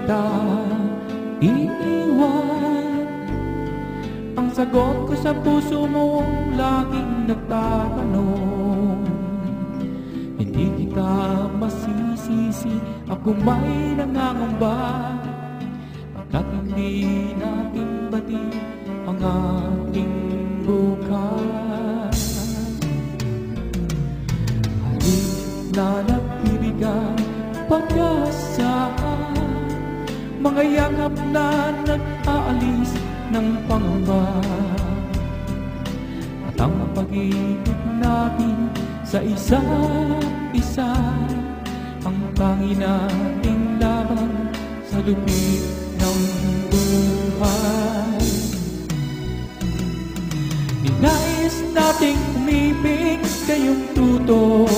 kita iiwan. Ang sagot ko sa puso mong laging nagtatanong, hindi kita masisisi, ako may nangangamba, pagkat hindi natin bati ang ating bukas. Halip na nagbibigan pag-asa, mga yakap na nag-aalis ng pangamba, at ang pag-ibig natin sa isa't isa ang tangi nating laban sa lupit ng buhay. Ninais nating umibig, kayong tutol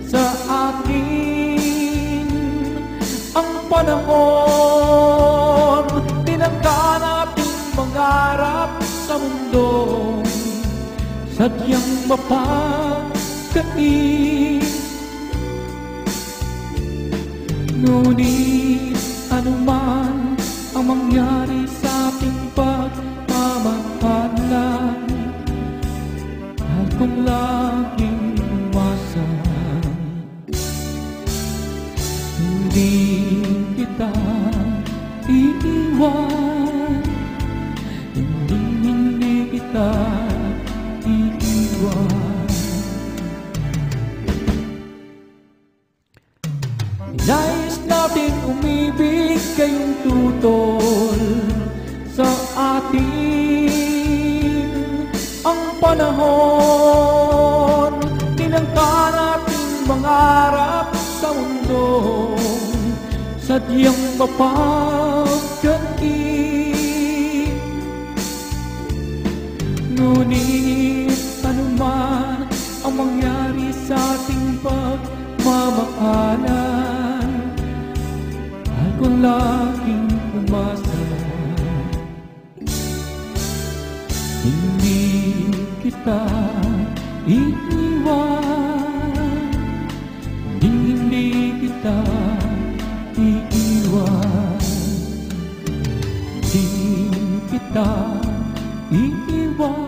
sa akin. Ang panahon, tinangka nating mangarap sa mundo, sadyang mapagkait. Ngunit anuman ang mangyari sa ating pagmamahalan, mahal kong laging umasang hindi kita iiwan, hindi kita iiwan. Nais natin umibig, kayong tutol sa atin. Ang panahon, tinangka natin mangarap sa mundo, sadyang mapagkait. Ngunit anuman ang mangyari sa ating pagmamahalan, mahal ko laging umasa, hindi kita iiwan, hindi kita iiwan, hindi kita iiwan.